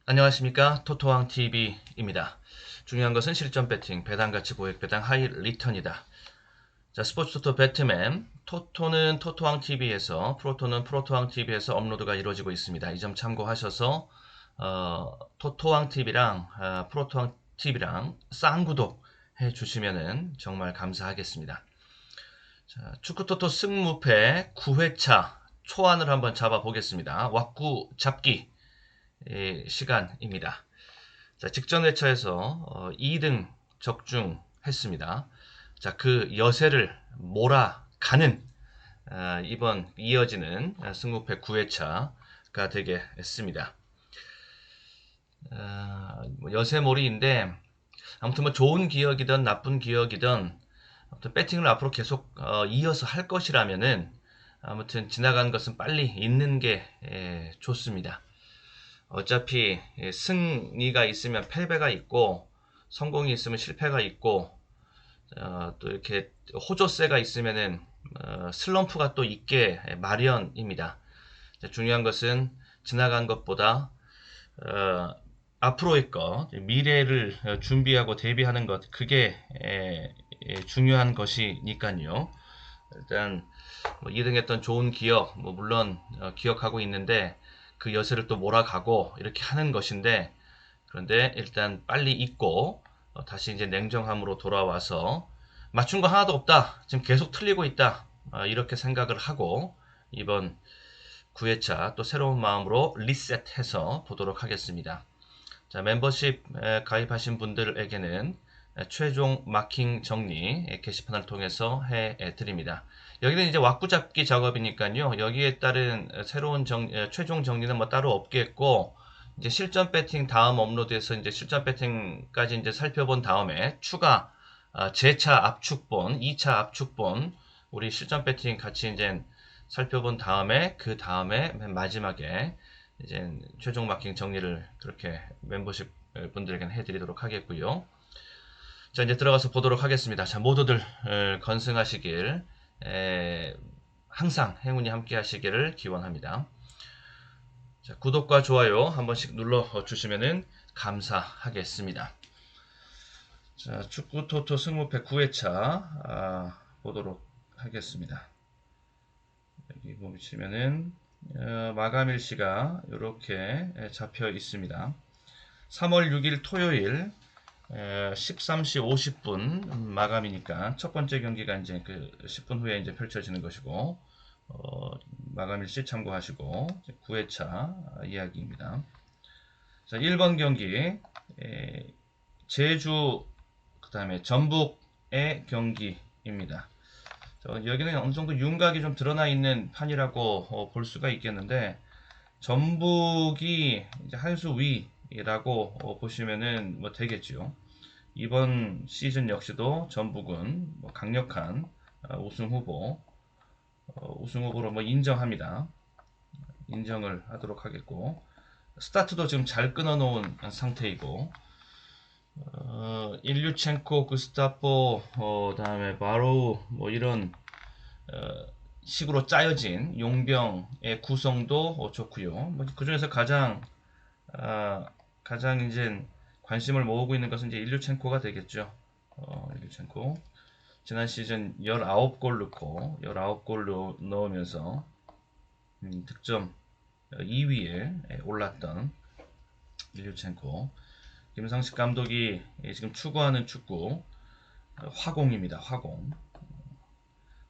안녕하십니까. 토토왕TV입니다. 중요한 것은 실전 배팅, 배당가치 고액 배당 하이 리턴이다. 자, 스포츠 토토 배트맨, 토토는 토토왕TV에서, 프로토는 프로토왕TV에서 업로드가 이루어지고 있습니다. 이 점 참고하셔서 토토왕TV랑 프로토왕TV랑 쌍구독 해주시면 정말 감사하겠습니다. 자, 축구토토 승무패 9회차 초안을 한번 잡아보겠습니다. 왁구 잡기 시간입니다. 자, 직전 회차에서 2등 적중했습니다. 자, 그 여세를 몰아가는 이번 이어지는 승무패 9회차가 되겠습니다. 여세몰이인데 아무튼 뭐 좋은 기억이든 나쁜 기억이든 아무튼 배팅을 앞으로 계속 이어서 할 것이라면은 아무튼 지나간 것은 빨리 잊는 게 좋습니다. 어차피 승리가 있으면 패배가 있고 성공이 있으면 실패가 있고 또 이렇게 호조세가 있으면은 슬럼프가 또 있게 마련입니다. 중요한 것은 지나간 것보다 앞으로의 것, 미래를 준비하고 대비하는 것, 그게 중요한 것이니까요. 일단 뭐 2등 했던 좋은 기억, 뭐 물론 기억하고 있는데 그 여세를 또 몰아가고 이렇게 하는 것인데, 그런데 일단 빨리 잊고 다시 이제 냉정함으로 돌아와서 맞춘 거 하나도 없다, 지금 계속 틀리고 있다, 이렇게 생각을 하고 이번 9회차 또 새로운 마음으로 리셋해서 보도록 하겠습니다. 자, 멤버십 가입하신 분들에게는 최종 마킹 정리 게시판을 통해서 해드립니다. 여기는 이제 왁구잡기 작업이니까요. 여기에 따른 새로운 최종 정리는 뭐 따로 없겠고, 이제 실전 배팅 다음 업로드에서 이제 실전 배팅까지 이제 살펴본 다음에 추가 재차 압축본, 2차 압축본, 우리 실전 배팅 같이 이제 살펴본 다음에 그 다음에 맨 마지막에 이제 최종 마킹 정리를 그렇게 멤버십 분들에게는 해드리도록 하겠고요. 자, 이제 들어가서 보도록 하겠습니다. 자, 모두들 건승하시길, 항상 행운이 함께 하시기를 기원합니다. 자, 구독과 좋아요 한 번씩 눌러 주시면 감사하겠습니다. 자, 축구 토토 승무패 9회차 보도록 하겠습니다. 여기 보시면은 마감일시가 이렇게 잡혀 있습니다. 3월 6일 토요일 13시 50분 마감이니까 첫 번째 경기가 이제 그 10분 후에 이제 펼쳐지는 것이고, 마감일시 참고하시고 9회차 이야기입니다. 자, 1번 경기 제주 그다음에 전북의 경기입니다. 여기는 어느 정도 윤곽이 좀 드러나 있는 판이라고 볼 수가 있겠는데, 전북이 이제 한 수 위라고 보시면은 뭐 되겠죠. 이번 시즌 역시도 전북은 뭐 강력한 우승 후보로 뭐 인정합니다. 인정을 하도록 하겠고, 스타트도 지금 잘 끊어놓은 상태이고, 일류첸코, 구스타포, 다음에 바로우 뭐 이런 식으로 짜여진 용병의 구성도 좋고요. 뭐 그중에서 가장 이제 관심을 모으고 있는 것은 이제 일류첸코가 되겠죠. 일류첸코 지난 시즌 19골 넣고 19골 넣으면서 득점 2위에 올랐던 일류첸코. 김상식 감독이 지금 추구하는 축구 화공입니다. 화공.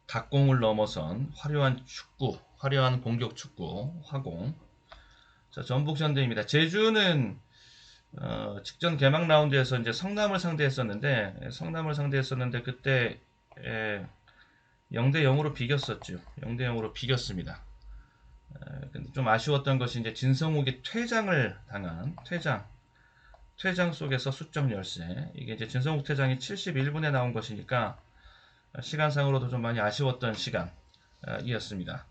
닭공을 넘어선 화려한 축구, 화려한 공격 축구 화공. 자, 전북전대입니다. 제주는 직전 개막 라운드에서 이제 성남을 상대했었는데 그때 0대 0으로 비겼었죠. 0대 0으로 비겼습니다. 근데 좀 아쉬웠던 것이 이제 진성욱이 퇴장을 당한 퇴장 속에서 수적 열세. 이게 이제 진성욱 퇴장이 71분에 나온 것이니까 시간상으로도 좀 많이 아쉬웠던 시간이었습니다.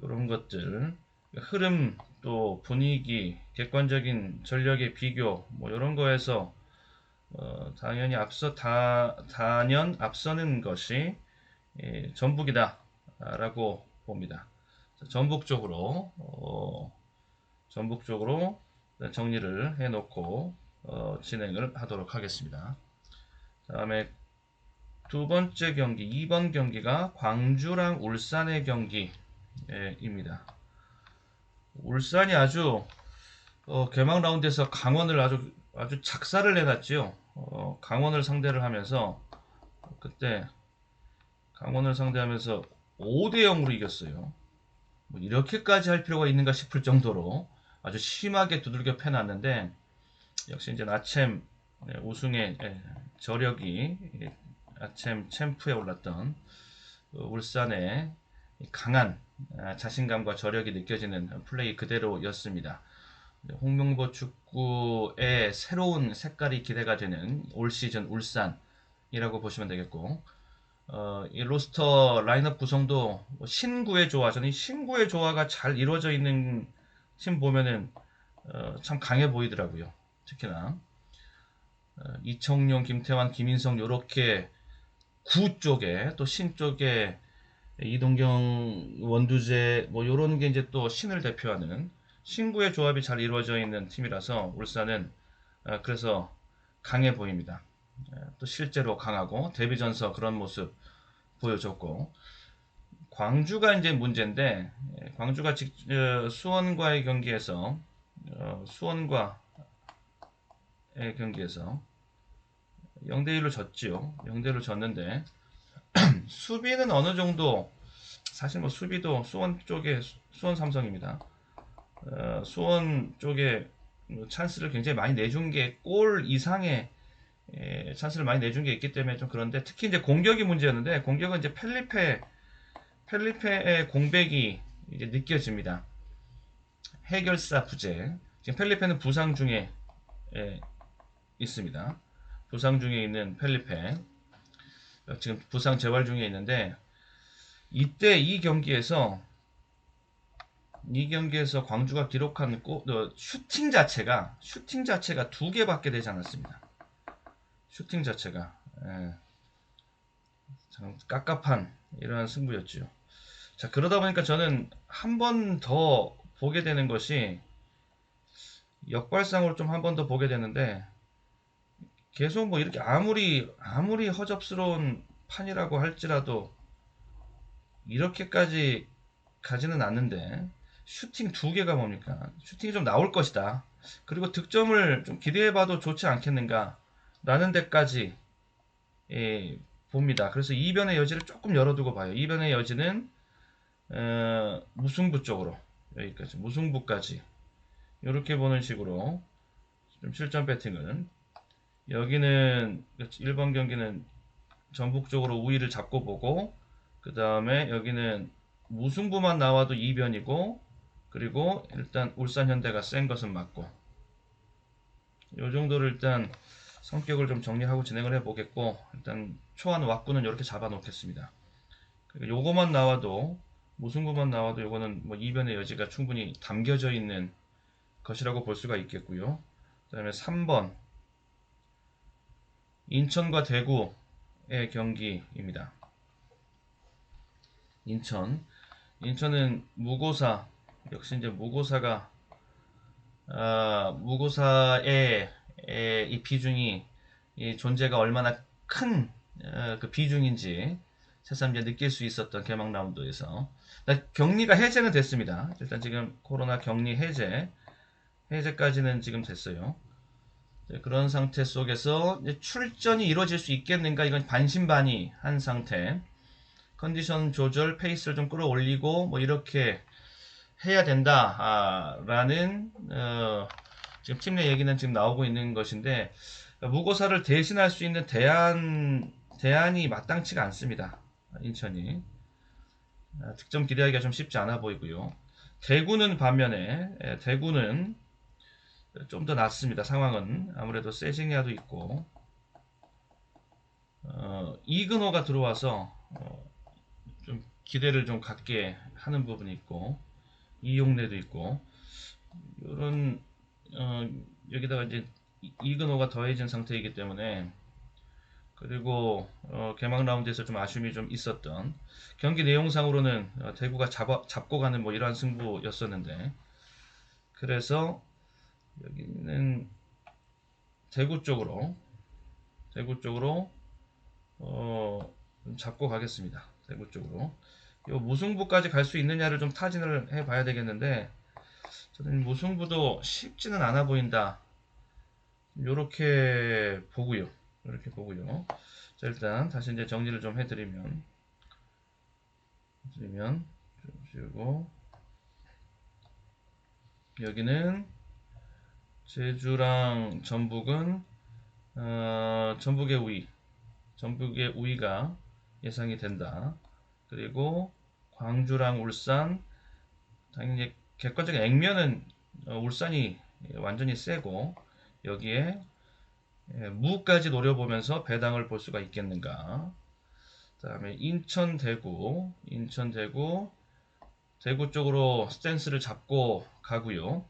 이런 것들, 흐름, 또 분위기, 객관적인 전력의 비교, 뭐 이런 거에서 당연히 단연 앞서는 것이 전북이다라고 봅니다. 전북 쪽으로 정리를 해놓고 진행을 하도록 하겠습니다. 다음에 두 번째 경기, 2번 경기가 광주랑 울산의 경기입니다. 울산이 아주 개막 라운드에서 강원을 아주 작사를 내놨지요. 강원을 상대를 하면서 그때 강원을 상대하면서 5대 0으로 이겼어요. 뭐 이렇게까지 할 필요가 있는가 싶을 정도로 아주 심하게 두들겨 패놨는데 역시 이제 아챔 우승의 저력이 아챔 챔프에 올랐던 울산의 강한 자신감과 저력이 느껴지는 플레이 그대로였습니다. 홍명보 축구의 새로운 색깔이 기대가 되는 올 시즌 울산이라고 보시면 되겠고, 이 로스터 라인업 구성도 신구의 조화, 저는 신구의 조화가 잘 이루어져 있는 팀 보면은 참 강해 보이더라고요. 특히나 이청용, 김태환, 김인성 요렇게 구 쪽에 또 신 쪽에 이동경, 원두재 뭐 요런 게 이제 또 신을 대표하는 신구의 조합이 잘 이루어져 있는 팀이라서 울산은 그래서 강해 보입니다. 또 실제로 강하고 데뷔전서 그런 모습 보여줬고 광주가 이제 문제인데 광주가 수원과의 경기에서 수원과의 경기에서 0대1로 졌지요. 0대1로 졌는데 수비는 어느 정도 사실 뭐 수비도 수원 쪽에 수원 삼성입니다. 수원 쪽에 찬스를 굉장히 많이 내준 게 골 이상의 찬스를 많이 내준 게 있기 때문에 좀 그런데 특히 이제 공격이 문제였는데 공격은 이제 펠리페의 공백이 이제 느껴집니다. 해결사 부재. 지금 펠리페는 부상 중에 있습니다. 부상 중에 있는 펠리페. 지금 부상 재활 중에 있는데 이때 이 경기에서 광주가 기록한 슈팅 자체가 두 개밖에 되지 않았습니다. 슈팅 자체가 참 깝깝한 이러한 승부였죠. 자, 그러다 보니까 저는 한 번 더 보게 되는 것이 역발상으로 좀 한 번 더 보게 되는데 계속 뭐 이렇게 아무리 허접스러운 판이라고 할지라도 이렇게까지 가지는 않는데 슈팅 두 개가 뭡니까? 슈팅이 좀 나올 것이다. 그리고 득점을 좀 기대해봐도 좋지 않겠는가? 라는 데까지 봅니다. 그래서 이변의 여지를 조금 열어두고 봐요. 이변의 여지는 무승부 쪽으로 여기까지 무승부까지 이렇게 보는 식으로 좀 실전 배팅을 여기는 1번 경기는 전북적으로 우위를 잡고 보고 그 다음에 여기는 무승부만 나와도 이변이고 그리고 일단 울산 현대가 센 것은 맞고 이 정도를 일단 성격을 좀 정리하고 진행을 해보겠고 일단 초안 왁구는 이렇게 잡아 놓겠습니다. 요거만 나와도 무승부만 나와도 요거는 뭐 이변의 여지가 충분히 담겨져 있는 것이라고 볼 수가 있겠고요. 그 다음에 3번 인천과 대구의 경기입니다. 인천은 무고사 역시 이제 무고사의 이 비중이 이 존재가 얼마나 큰 그 비중인지 새삼 이제 느낄 수 있었던 개막 라운드에서 격리가 해제는 됐습니다. 일단 지금 코로나 격리 해제까지는 지금 됐어요. 그런 상태 속에서 출전이 이루어질 수 있겠는가 이건 반신반의한 상태. 컨디션 조절 페이스를 좀 끌어올리고 뭐 이렇게 해야 된다라는 지금 팀 내 얘기는 지금 나오고 있는 것인데 무고사를 대신할 수 있는 대안이 마땅치가 않습니다. 인천이 득점 기대하기가 좀 쉽지 않아 보이고요. 대구는 반면에 대구는 좀 더 낫습니다. 상황은 아무래도 세징야도 있고 이근호가 들어와서 좀 기대를 좀 갖게 하는 부분이 있고 이용래도 있고 이런 여기다가 이제 이근호가 더해진 상태이기 때문에 그리고 개막 라운드에서 좀 아쉬움이 좀 있었던 경기 내용상으로는 대구가 잡고 가는 뭐 이러한 승부였었는데 그래서 여기는 대구 쪽으로 좀 잡고 가겠습니다. 대구 쪽으로. 요 무승부까지 갈 수 있느냐를 좀 타진을 해 봐야 되겠는데, 저는 무승부도 쉽지는 않아 보인다. 요렇게 보고요. 이렇게 보고요. 자, 일단 다시 이제 정리를 좀 해드리면 좀 씌우고, 여기는 제주랑 전북은 전북의 우위가 예상이 된다. 그리고 광주랑 울산, 당연히 객관적인 액면은 울산이 완전히 세고, 여기에 무까지 노려보면서 배당을 볼 수가 있겠는가. 그 다음에 인천, 대구, 대구 쪽으로 스탠스를 잡고 가고요.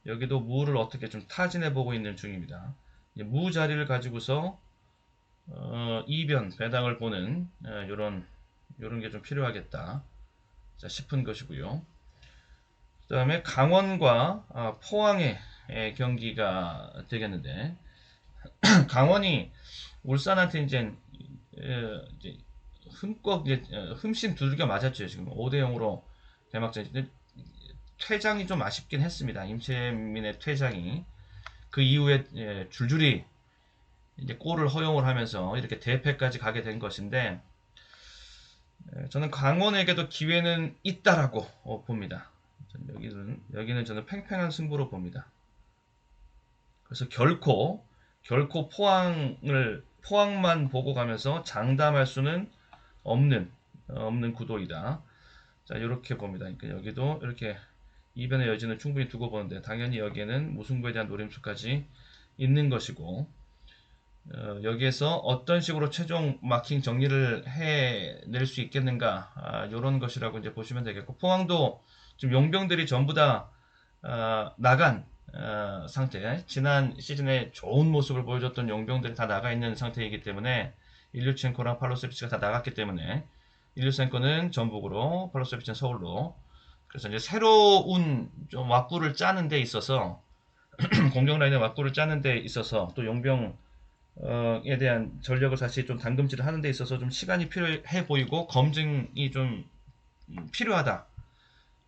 여기도 무를 어떻게 좀 타진해 보고 있는 중입니다. 무 자리를 가지고서 이변 배당을 보는 요런 게 좀 필요하겠다 싶은 것이고요. 그 다음에 강원과 포항의 경기가 되겠는데, 강원이 울산한테 이제 흠씬 두들겨 맞았죠. 지금 5대 0으로 대막전. 퇴장이 좀 아쉽긴 했습니다. 임채민의 퇴장이. 그 이후에 줄줄이 이제 골을 허용을 하면서 이렇게 대패까지 가게 된 것인데, 저는 강원에게도 기회는 있다라고 봅니다. 여기는 저는 팽팽한 승부로 봅니다. 그래서 결코 포항만 보고 가면서 장담할 수는 없는 구도이다. 자, 이렇게 봅니다. 그러니까 여기도 이렇게 이변의 여지는 충분히 두고 보는데, 당연히 여기에는 무승부에 대한 노림수까지 있는 것이고, 여기에서 어떤 식으로 최종 마킹 정리를 해낼 수 있겠는가, 이런 것이라고 이제 보시면 되겠고, 포항도 지금 용병들이 전부 다 나간 상태, 지난 시즌에 좋은 모습을 보여줬던 용병들이 다 나가 있는 상태이기 때문에, 일류첸코랑 팔로세비치가 다 나갔기 때문에, 일류첸코는 전북으로, 팔로세비치는 서울로. 그래서 이제 새로운 좀 왁구를 짜는 데 있어서 공격 라인의 왁구를 짜는 데 있어서, 또 용병 에 대한 전력을 다시 좀 담금질을 하는 데 있어서 좀 시간이 필요해 보이고, 검증이 좀 필요하다,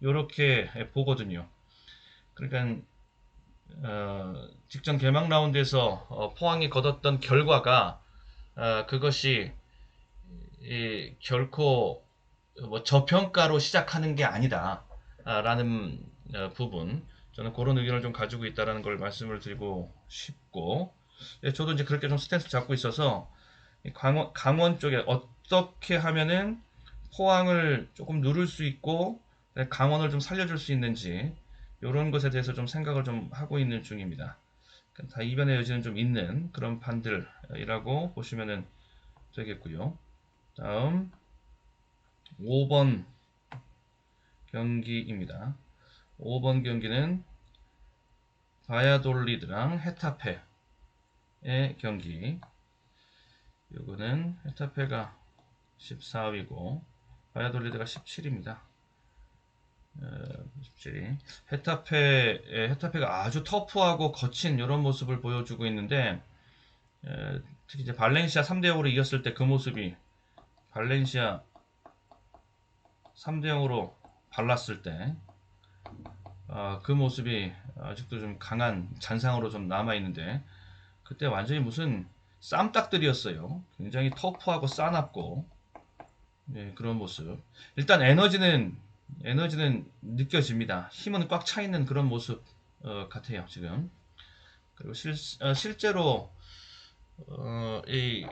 요렇게 보거든요. 그러니까 직전 개막 라운드에서 포항이 거뒀던 결과가 그것이 결코 뭐 저평가로 시작하는 게 아니다 라는 부분, 저는 그런 의견을 좀 가지고 있다는 걸 말씀을 드리고 싶고, 저도 이제 그렇게 좀 스탠스 잡고 있어서 강원 쪽에 어떻게 하면은 포항을 조금 누를 수 있고 강원을 좀 살려줄 수 있는지, 이런 것에 대해서 좀 생각을 좀 하고 있는 중입니다. 그러니까 다 이변의 여지는 좀 있는 그런 판들이라고 보시면 되겠고요. 다음 5번 경기입니다. 5번 경기는 바야돌리드랑 헤타페의 경기. 요거는 헤타페가 14위고 바야돌리드가 17입니다. 17위. 헤타페가 아주 터프하고 거친 이런 모습을 보여주고 있는데, 특히 이제 발렌시아 3대 0으로 이겼을 때 그 모습이, 발렌시아 3대 0으로 발랐을 때 그 모습이 아직도 좀 강한 잔상으로 좀 남아 있는데, 그때 완전히 무슨 쌈딱들이었어요. 굉장히 터프하고 싸납고, 그런 모습. 일단 에너지는 느껴집니다. 힘은 꽉 차 있는 그런 모습 같아요, 지금. 그리고 실제로 이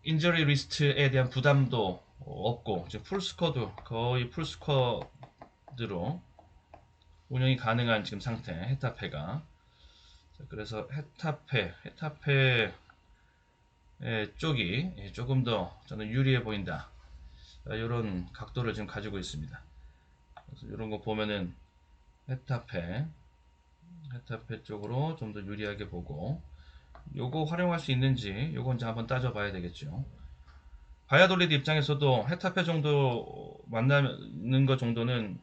인저리 리스트에 대한 부담도 없고, 지금 풀스쿼드, 거의 풀스쿼드로 운영이 가능한 지금 상태, 헤타페가. 그래서 헤타페 쪽이 조금 더 저는 유리해 보인다, 이런 각도를 지금 가지고 있습니다. 그래서 이런 거 보면은 헤타페 쪽으로 좀 더 유리하게 보고, 요거 활용할 수 있는지 요건 이제 한번 따져봐야 되겠죠. 바야돌리드 입장에서도 헤타페 정도 만나는 것 정도는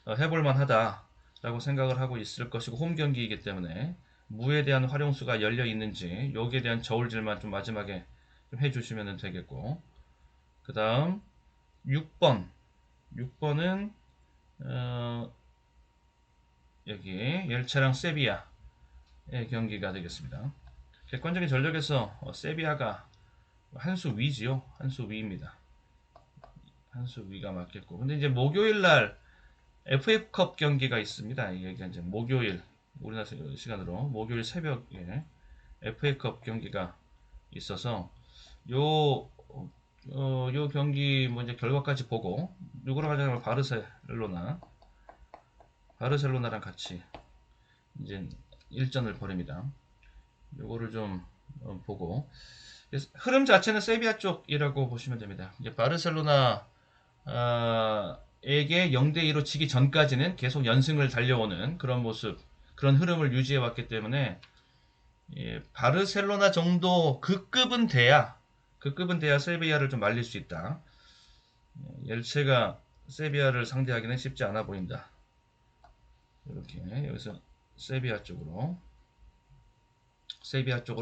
해볼만 하다라고 생각을 하고 있을 것이고, 홈 경기이기 때문에 무에 대한 활용수가 열려 있는지 여기에 대한 저울질만 좀 마지막에 좀 해주시면 되겠고, 그 다음 6번 6번은 여기 엘체랑 세비야의 경기가 되겠습니다. 객관적인 전력에서 세비야가 한 수 위지요. 한 수 위입니다. 한 수 위가 맞겠고, 근데 이제 목요일날 FA컵 경기가 있습니다. 이게 이제 목요일, 우리나라 시간으로 목요일 새벽에 FA컵 경기가 있어서 요 경기 뭐 이제 결과까지 보고, 누구랑 하자면 바르셀로나랑 같이 이제 일전을 벌입니다. 요거를 좀 보고, 흐름 자체는 세비야 쪽이라고 보시면 됩니다. 이제 바르셀로나 에게 0대2로 지기 전까지는 계속 연승을 달려오는 그런 모습, 그런 흐름을 유지해 왔기 때문에, 예, 바르셀로나 정도 그 급은 돼야 세비야를 좀 말릴 수 있다. 엘체가 세비야를 상대하기는 쉽지 않아 보인다. 이렇게 여기서 세비야 쪽으로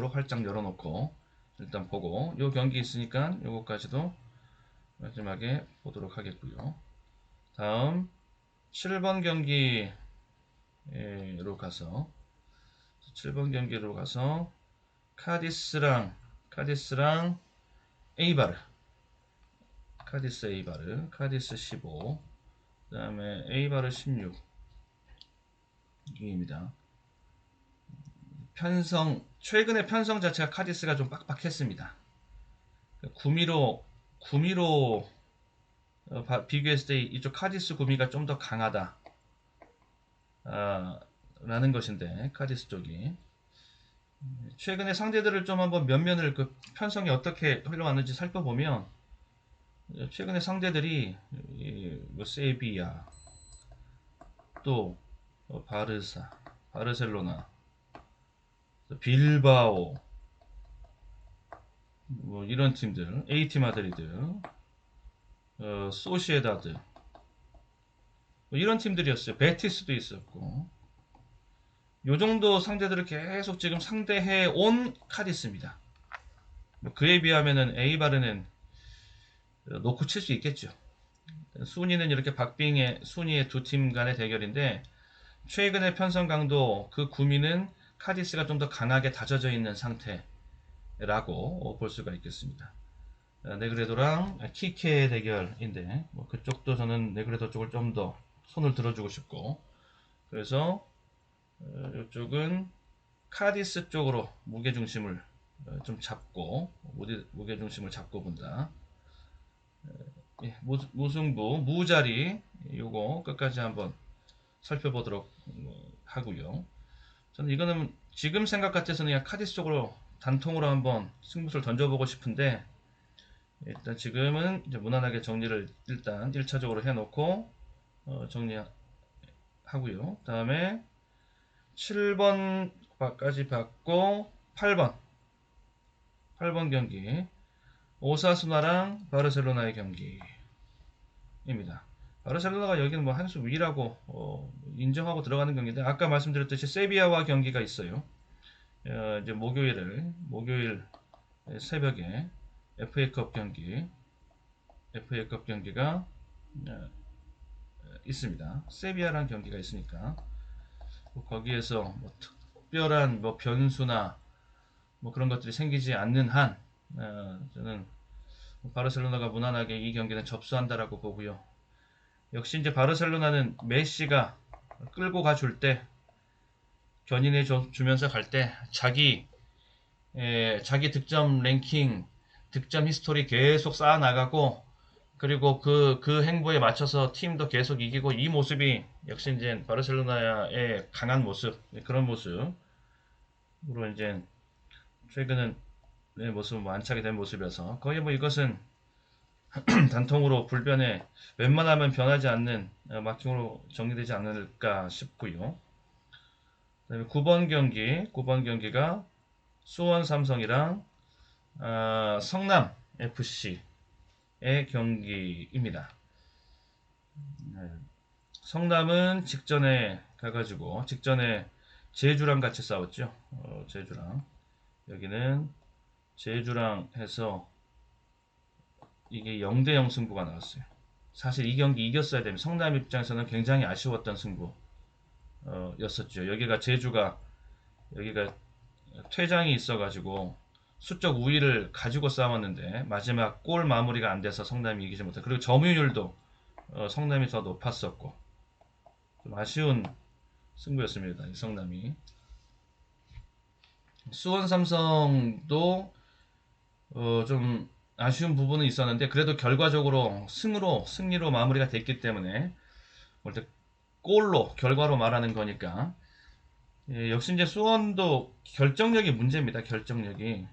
활짝 열어놓고 일단 보고, 요 경기 있으니까 요거까지도 마지막에 보도록 하겠고요. 다음 7번 경기로 가서 7번 경기로 가서 카디스랑 에이바르, 카디스 15, 그 다음에 에이바르 16입니다. 최근의 편성 자체가 카디스가 좀 빡빡했습니다. 구미로 비교했을 때 이쪽 카디스 구미가 좀 더 강하다 라는 것인데, 카디스 쪽이 최근에 상대들을 좀 한번 면면을 그 편성이 어떻게 흘러왔는지 살펴보면, 최근에 상대들이 뭐 세비야, 또 바르셀로나, 빌바오, 뭐 이런 팀들, AT 마드리드, 소시에다드, 뭐 이런 팀들이었어요. 베티스도 있었고, 요 정도 상대들을 계속 지금 상대해 온 카디스입니다. 뭐 그에 비하면은 에이바르는 놓고 칠 수 있겠죠. 순위는 이렇게 순위의 두 팀 간의 대결인데, 최근의 편성 강도 그 구미는 카디스가 좀 더 강하게 다져져 있는 상태라고 볼 수가 있겠습니다. 네그레도랑 키케 대결인데, 뭐 그쪽도 저는 네그레도 쪽을 좀 더 손을 들어주고 싶고, 그래서 이쪽은 카디스 쪽으로 무게중심을 좀 잡고, 무게중심을 잡고 본다. 예, 무승부, 무자리, 요거 끝까지 한번 살펴보도록 하고요. 저는 이거는 지금 생각 같아서는 그냥 카디스 쪽으로 단통으로 한번 승부수를 던져보고 싶은데, 일단 지금은 이제 무난하게 정리를 일단 1차적으로 해놓고 정리하고요. 다음에 7번까지 받고 8번 경기, 오사수나랑 바르셀로나의 경기입니다. 바르셀로나가 여기는 뭐 한 수 위라고 인정하고 들어가는 경기인데, 아까 말씀드렸듯이 세비야와 경기가 있어요. 이제 목요일 새벽에 FA컵 경기가 있습니다. 세비야랑 경기가 있으니까 거기에서 뭐 특별한 뭐 변수나 뭐 그런 것들이 생기지 않는 한, 저는 바르셀로나가 무난하게 이 경기는 접수한다라고 보고요. 역시 이제 바르셀로나는 메시가 끌고 가줄 때, 견인해 주면서 갈 때 자기 득점 랭킹, 득점 히스토리 계속 쌓아 나가고, 그리고 그 행보에 맞춰서 팀도 계속 이기고, 이 모습이 역시 이제 바르셀로나의 강한 모습, 그런 모습으로 이제 최근은 모습 안착이 된 모습이어서, 거의 뭐 이것은 단통으로 불변에 웬만하면 변하지 않는 마킹으로 정리되지 않을까 싶고요. 그다음에 9번 경기가 수원 삼성이랑 성남 FC의 경기입니다. 성남은 직전에 제주랑 같이 싸웠죠. 제주랑. 여기는 제주랑 해서 이게 0대0 승부가 나왔어요. 사실 이 경기 이겼어야 됩니다. 성남 입장에서는 굉장히 아쉬웠던 승부였었죠. 여기가 퇴장이 있어가지고 수적 우위를 가지고 싸웠는데 마지막 골 마무리가 안 돼서 성남이 이기지 못해. 그리고 점유율도 성남이 더 높았었고 좀 아쉬운 승부였습니다. 이 성남이. 수원 삼성도 좀 아쉬운 부분은 있었는데 그래도 결과적으로 승리로 마무리가 됐기 때문에 원래 골로 결과로 말하는 거니까 역시 이제 수원도 결정력이 문제입니다. 결정력이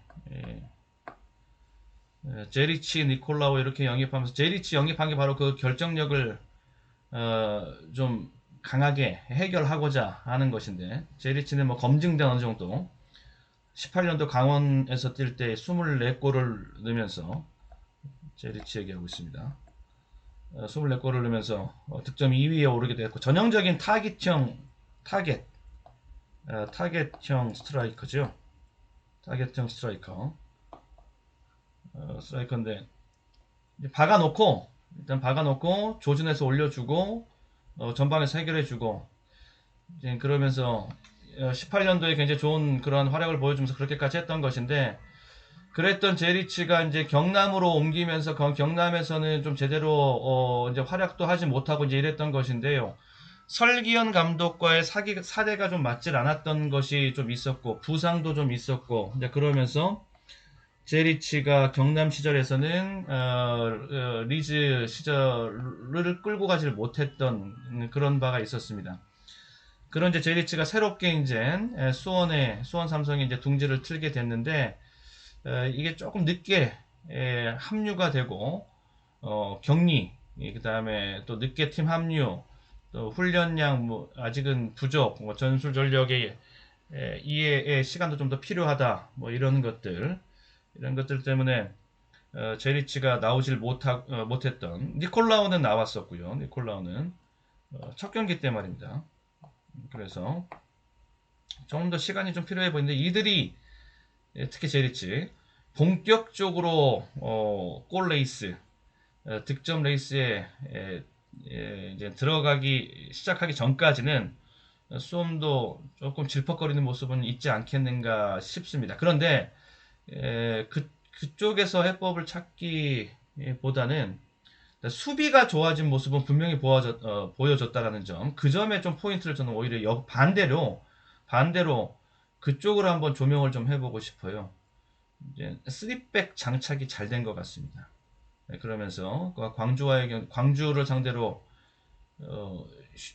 제리치, 니콜라오 이렇게 영입하면서 제리치 영입한 게 바로 그 결정력을 좀 강하게 해결하고자 하는 것인데 제리치는 뭐 검증된 어느 정도 18년도 강원에서 뛸 때 24골을 넣으면서 제리치 얘기하고 있습니다. 24골을 넣으면서 득점 2위에 오르게 됐고 전형적인 타겟형 스트라이커죠. 타겟형 스트라이커인데 일단 박아놓고 조준해서 올려주고 전방에서 해결해주고 이제 그러면서 18년도에 굉장히 좋은 그런 활약을 보여주면서 그렇게까지 했던 것인데 그랬던 제리치가 이제 경남으로 옮기면서 경남에서는 좀 제대로 이제 활약도 하지 못하고 이제 이랬던 것인데요. 설기현 감독과의 사대가 좀 맞질 않았던 것이 좀 있었고 부상도 좀 있었고 이제 그러면서 제리치가 경남 시절에서는 리즈 시절을 끌고 가지를 못했던 그런 바가 있었습니다. 그런 이제 제리치가 새롭게 이제 수원 삼성이 이제 둥지를 틀게 됐는데 이게 조금 늦게 합류가 되고 격리 그 다음에 또 늦게 팀 합류 또 훈련량 뭐 아직은 부족 뭐 전술 전력의 이해의 시간도 좀 더 필요하다 뭐 이런 것들 때문에 제리치가 나오질 못했던 니콜라우는 나왔었고요. 니콜라우는 첫 경기 때 말입니다. 그래서 좀 더 시간이 좀 필요해 보이는데 이들이 특히 제리치 본격적으로 골 레이스 득점 레이스에 이제 시작하기 전까지는 수험도 조금 질퍽거리는 모습은 있지 않겠는가 싶습니다. 그런데 그쪽에서 해법을 찾기보다는 수비가 좋아진 모습은 분명히 보여줬다라는 점, 그 점에 좀 포인트를 저는 오히려 반대로 그쪽으로 한번 조명을 좀 해보고 싶어요. 이제 3백 장착이 잘 된 것 같습니다. 그러면서 광주를 상대로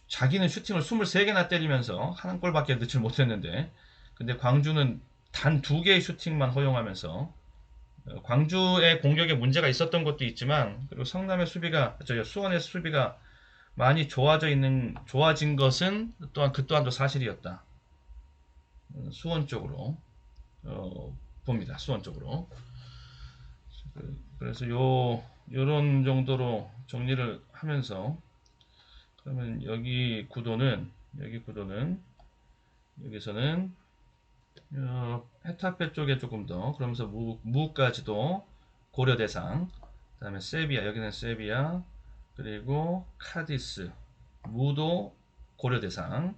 자기는 슈팅을 23개나 때리면서 한 골밖에 넣지 못했는데 근데 광주는 단 2개의 슈팅만 허용하면서 광주의 공격에 문제가 있었던 것도 있지만 그리고 수원의 수비가 많이 좋아진 것은 그 또한도 사실이었다. 수원 쪽으로 봅니다. 수원 쪽으로. 그래서 요런 정도로 정리를 하면서 그러면 여기서는 헤타페 쪽에 조금 더 그러면서 무까지도 고려 대상 그 다음에 여기는 세비야 그리고 카디스 무도 고려 대상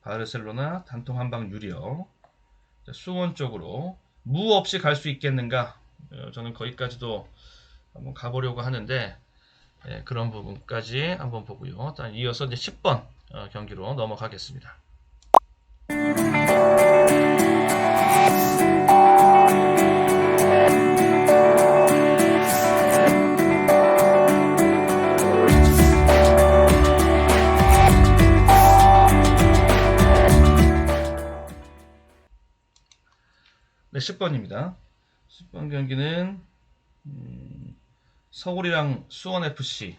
바르셀로나 단통 한방 유리어 수원 쪽으로 무 없이 갈 수 있겠는가 저는 거기까지도 한번 가보려고 하는데 그런 부분까지 한번 보고요. 이어서 이제 10번 경기로 넘어가겠습니다. 네, 10번입니다. 10번 경기는 서울이랑 수원FC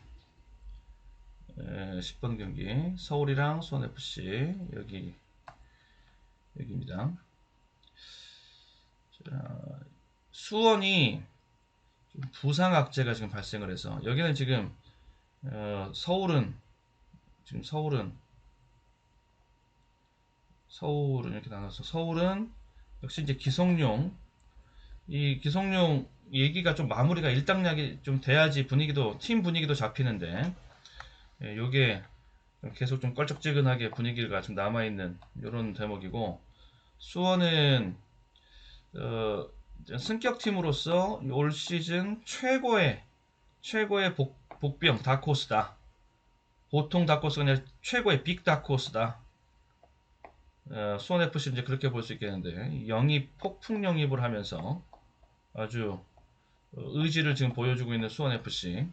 10번 경기 서울이랑 수원FC 여기입니다. 자, 수원이 부상 악재가 지금 발생을 해서 여기는 지금 서울은 서울은 이렇게 나눠서 서울은 역시 이제 기성용 이 기성용 얘기가 좀 마무리가 일단락이 좀 돼야지 분위기도 팀 분위기도 잡히는데 예, 요게 계속 좀 껄쩍지근하게 분위기가 좀 남아있는 이런 대목이고 수원은 승격팀으로서 올 시즌 최고의 복병 다크호스다. 보통 다크호스가 아니라 최고의 빅 다크호스다. 수원FC 이제 그렇게 볼 수 있겠는데 영입 폭풍 영입을 하면서 아주 의지를 지금 보여주고 있는 수원FC.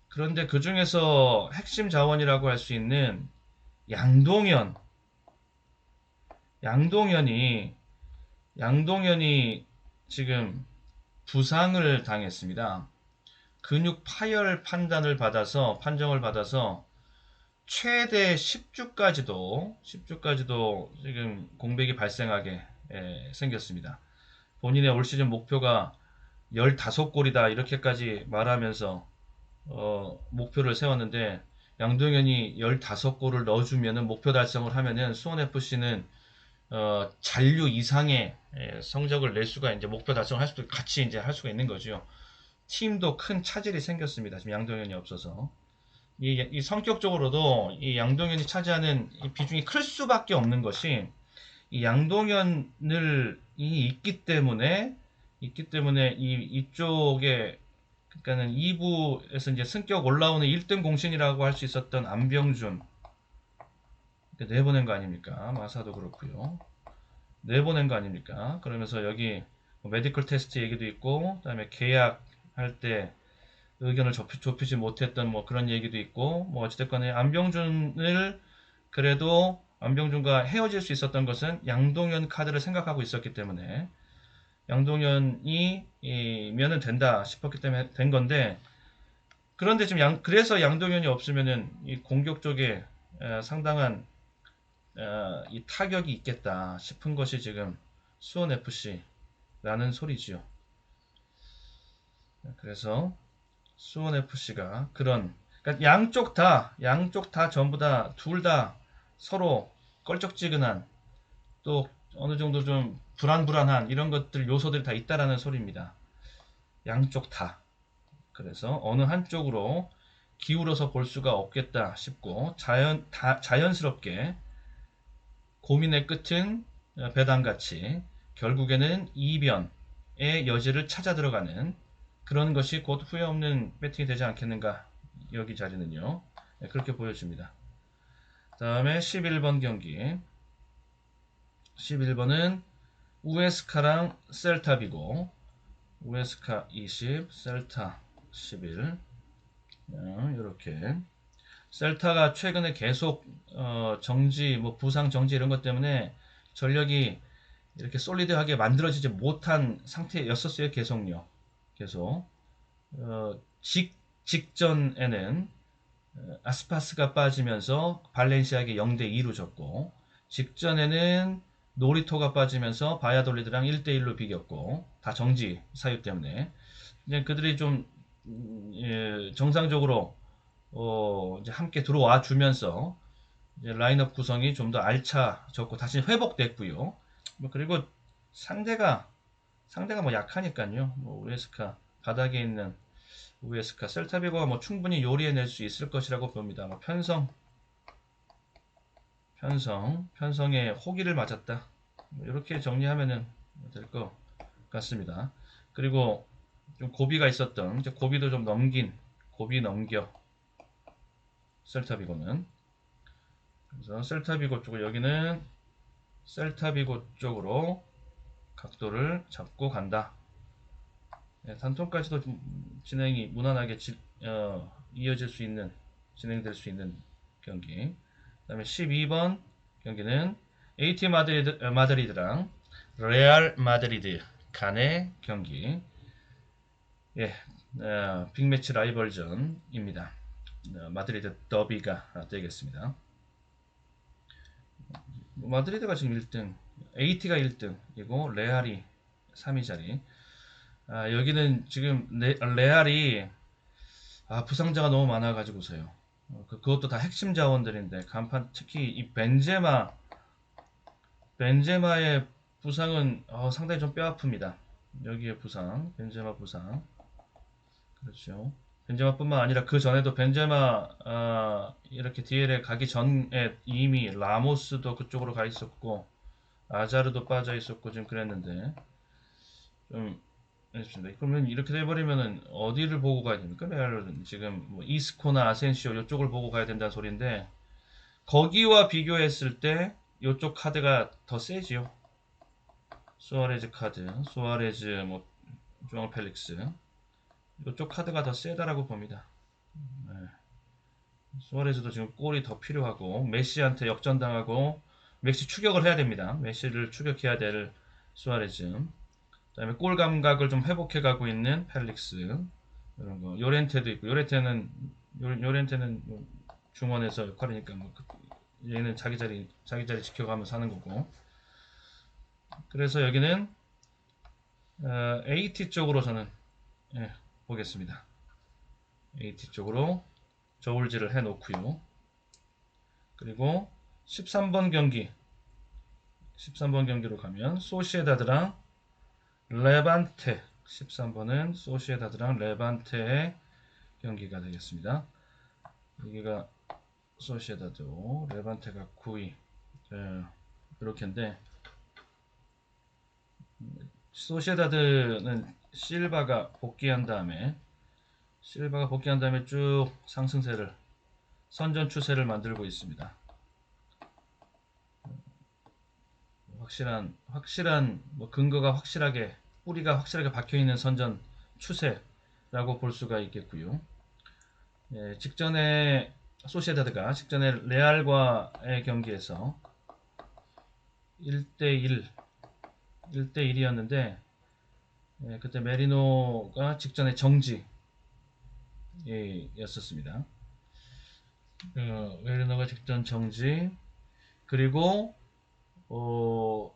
그런데 그 중에서 핵심 자원이라고 할 수 있는 양동현, 양동현이 양동현이 지금 부상을 당했습니다. 근육 파열 판정을 받아서 최대 10주까지도 지금 공백이 발생하게 생겼습니다. 본인의 올 시즌 목표가 15골이다 이렇게까지 말하면서 목표를 세웠는데 양동현이 15골을 넣어주면은 목표 달성을 하면은 수원FC는 잔류 이상의 성적을 낼 수가 이제 목표 달성을 할 수도 같이 이제 할 수가 있는 거죠. 팀도 큰 차질이 생겼습니다. 지금 양동현이 없어서 이 성격적으로도 이 양동현이 차지하는 이 비중이 클 수밖에 없는 것이 이 양동현을 있기 때문에 이쪽에 그러니까는 2부에서 이제 승격 올라오는 1등 공신이라고 할 수 있었던 안병준 내보낸 거 아닙니까? 마사도 그렇고요. 내보낸 거 아닙니까? 그러면서 여기 메디컬 테스트 얘기도 있고, 그다음에 계약할 때 의견을 좁히지 못했던 뭐 그런 얘기도 있고, 뭐 어찌됐건 안병준을 그래도 안병준과 헤어질 수 있었던 것은 양동현 카드를 생각하고 있었기 때문에 양동현이 면은 된다 싶었기 때문에 된 건데 그런데 지금 그래서 양동현이 없으면은 이 공격 쪽에 상당한 이 타격이 있겠다 싶은 것이 지금 수원 FC라는 소리지요. 그래서 수원 FC가 그러니까 양쪽 다 전부 다 둘 다 서로 껄쩍지근한 또 어느 정도 좀 불안한 이런 것들 요소들이 다 있다라는 소리입니다. 양쪽 다. 그래서 어느 한쪽으로 기울어서 볼 수가 없겠다 싶고 자연스럽게 고민의 끝은 배당같이 결국에는 이변의 여지를 찾아 들어가는 그런 것이 곧 후회 없는 배팅이 되지 않겠는가 여기 자리는요. 그렇게 보여집니다. 다음에 11번 경기 11번은 우에스카랑 셀타비고 우에스카 20 셀타 11 이렇게 셀타가 최근에 계속 정지, 뭐 부상 정지 이런 것 때문에 전력이 이렇게 솔리드하게 만들어지지 못한 상태였었어요. 계속 직전에는 아스파스가 빠지면서 발렌시아에게 0대2로 졌고 직전에는 노리토가 빠지면서 바야돌리드랑 1대1로 비겼고 다 정지 사유 때문에 그냥 그들이 좀 정상적으로 이제 함께 들어와 주면서 이제 라인업 구성이 좀 더 알차졌고 다시 회복됐고요. 뭐 그리고 상대가 뭐 약하니까요. 뭐 우에스카 바닥에 있는 우에스카 셀타비고가 뭐 충분히 요리해낼 수 있을 것이라고 봅니다. 뭐 편성에 호기를 맞았다. 뭐 이렇게 정리하면은 될 것 같습니다. 그리고 좀 고비가 있었던 이제 고비도 좀 고비 넘겨 셀타비고는 그래서 셀타비고 쪽으로 여기는 셀타비고 쪽으로 각도를 잡고 간다. 단통까지도 진행이 무난하게 이어질 수 있는 진행될 수 있는 경기. 그다음에 12번 경기는 AT 마드리드랑 레알 마드리드 간의 경기. 예, 빅매치 라이벌전입니다. 마드리드 더비가 되겠습니다. 마드리드가 지금 1등, AT가 1등이고 레알이 3위 자리. 여기는 지금 레알이 부상자가 너무 많아가지고서요. 그것도 다 핵심 자원들인데 간판 특히 이 벤제마 벤제마의 부상은 상당히 좀 뼈 아픕니다. 여기에 부상, 벤제마 부상. 그렇죠. 벤제마뿐만 아니라 그 전에도 벤제마 이렇게 DL에 가기 전에 이미 라모스도 그쪽으로 가 있었고 아자르도 빠져 있었고 지금 그랬는데 좀 알겠습니다. 그러면 이렇게 돼버리면은 어디를 보고 가야 됩니까? 레알은 지금 뭐 이스코나 아센시오 이쪽을 보고 가야 된다는 소리인데 거기와 비교했을 때 이쪽 카드가 더 세지요. 수아레즈 카드, 수아레즈 뭐 조앙 펠릭스 이쪽 카드가 더 세다라고 봅니다. 네. 수아레즈도 지금 골이 더 필요하고 메시한테 역전당하고 메시 추격을 해야 됩니다. 메시를 추격해야 될 수아레즈. 그다음에 골 감각을 좀 회복해 가고 있는 펠릭스 이런 거. 요렌테도 있고 요렌테는 뭐 중원에서 역할이니까 뭐 얘는 자기 자리 지켜가면서 하는 거고. 그래서 여기는 AT 쪽으로 저는 보겠습니다. AT 쪽으로 저울질을 해 놓고요. 그리고 13번 경기로 가면 소시에다드랑 레반테 13번은 소시에다드랑 레반테의 경기가 되겠습니다. 여기가 소시에다드고 레반테가 9위 이렇게인데 소시에다드는 실바가 복귀한 다음에 쭉 상승세를 선전 추세를 만들고 있습니다. 확실한 뭐 근거가 확실하게 뿌리가 확실하게 박혀 있는 선전 추세라고 볼 수가 있겠고요. 직전에 소시에다드가 직전에 레알과의 경기에서 1대1이었는데 그때 메리노가 직전에 정지였었습니다. 메리노가 직전 정지 그리고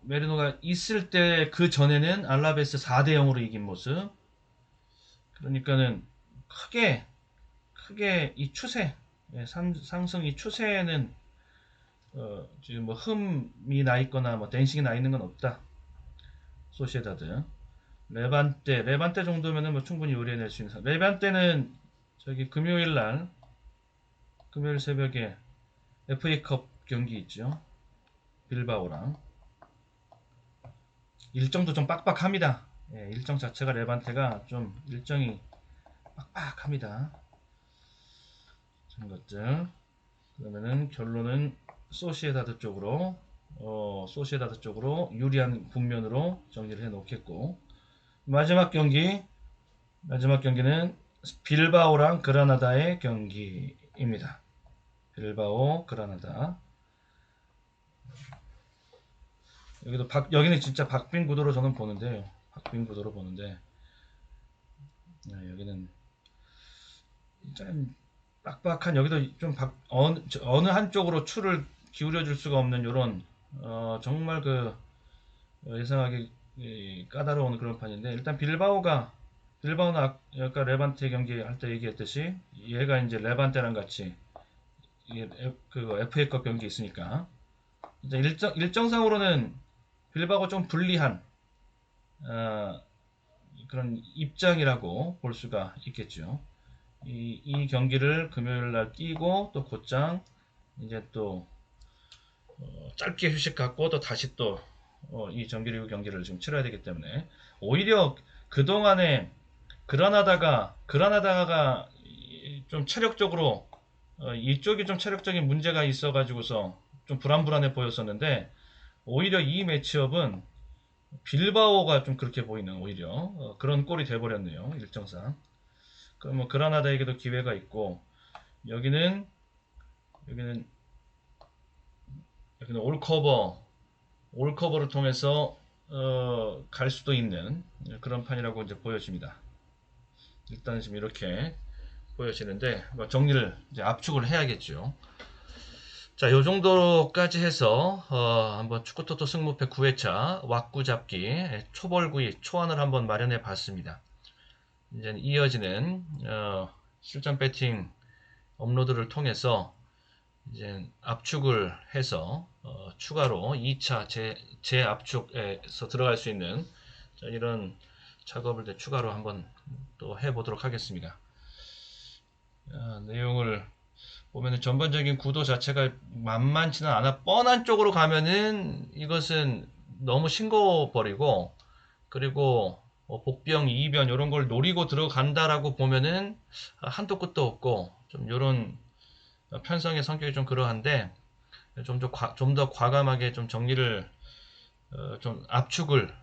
메리노가 있을 때 그 전에는 알라베스 4대0으로 이긴 모습. 그러니까는 크게 이 추세 상승 이 추세에는 지금 뭐 흠이 나 있거나 뭐 댄싱이 나 있는 건 없다. 소시에다드 레반테 정도면은 뭐 충분히 요리해낼 수 있는 레반테는 저기 금요일 새벽에 FA컵 경기 있죠. 빌바오랑 일정도 좀 빡빡합니다. 일정 자체가 레반테가 좀 일정이 빡빡합니다. 그런 것들. 그러면은 결론은 소시에다드 쪽으로 유리한 국면으로 정리를 해 놓겠고 마지막 경기는 빌바오랑 그라나다의 경기입니다. 빌바오 그라나다. 여기는 진짜 박빙 구도로 저는 보는데요. 여기는 좀 빡빡한 여기도 좀 어느 한쪽으로 추를 기울여 줄 수가 없는 요런 정말 그 예상하기 까다로운 그런 판인데 일단 빌바오는 아까 레반테 경기 할 때 얘기했듯이 얘가 이제 레반테랑 같이 그 FA컵 경기 있으니까 일정상으로는 빌바오가 좀 불리한 그런 입장이라고 볼 수가 있겠죠. 이 경기를 금요일 날 뛰고 또 곧장 이제 또 짧게 휴식 갖고 또 다시 또 이 정규리그 경기를 지금 치러야 되기 때문에 오히려 그동안에 그라나다가 좀 체력적으로 이쪽이 좀 체력적인 문제가 있어 가지고서 좀 불안해 보였었는데 오히려 이 매치업은 빌바오가 좀 그렇게 보이는 오히려 그런 꼴이 돼버렸네요. 일정상. 그럼 뭐 그라나다에게도 기회가 있고 여기는 올커버를 통해서 갈 수도 있는 그런 판이라고 이제 보여집니다. 일단 지금 이렇게 보여지는데 뭐 정리를 이제 압축을 해야겠죠. 자, 요 정도까지 해서 한번 축구토토 승무패 9회차 왁구 잡기 초벌구이 초안을 한번 마련해 봤습니다. 이제 이어지는 실전 배팅 업로드를 통해서 이제 압축을 해서 추가로 2차 재압축에서 들어갈 수 있는 이런 작업을 추가로 한번 또 해보도록 하겠습니다. 내용을 보면은 전반적인 구도 자체가 만만치는 않아. 뻔한 쪽으로 가면은 이것은 너무 싱거워 버리고, 그리고 복병, 이변 이런 걸 노리고 들어간다라고 보면은 한도 끝도 없고 좀 이런 편성의 성격이 좀 그러한데, 좀 더 과감하게 좀 정리를 좀 압축을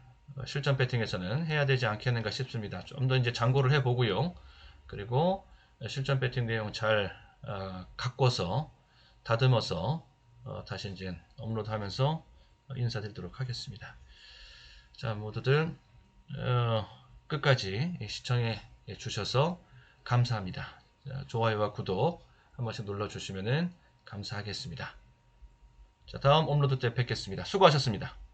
실전 배팅에서는 해야 되지 않겠는가 싶습니다. 좀 더 이제 참고를 해보고요. 그리고 실전 배팅 내용 잘 가꿔서 다듬어서 다시 이제 업로드하면서 인사드리도록 하겠습니다. 자, 모두들 끝까지 시청해 주셔서 감사합니다. 좋아요와 구독 한 번씩 눌러주시면 감사하겠습니다. 자, 다음 업로드 때 뵙겠습니다. 수고하셨습니다.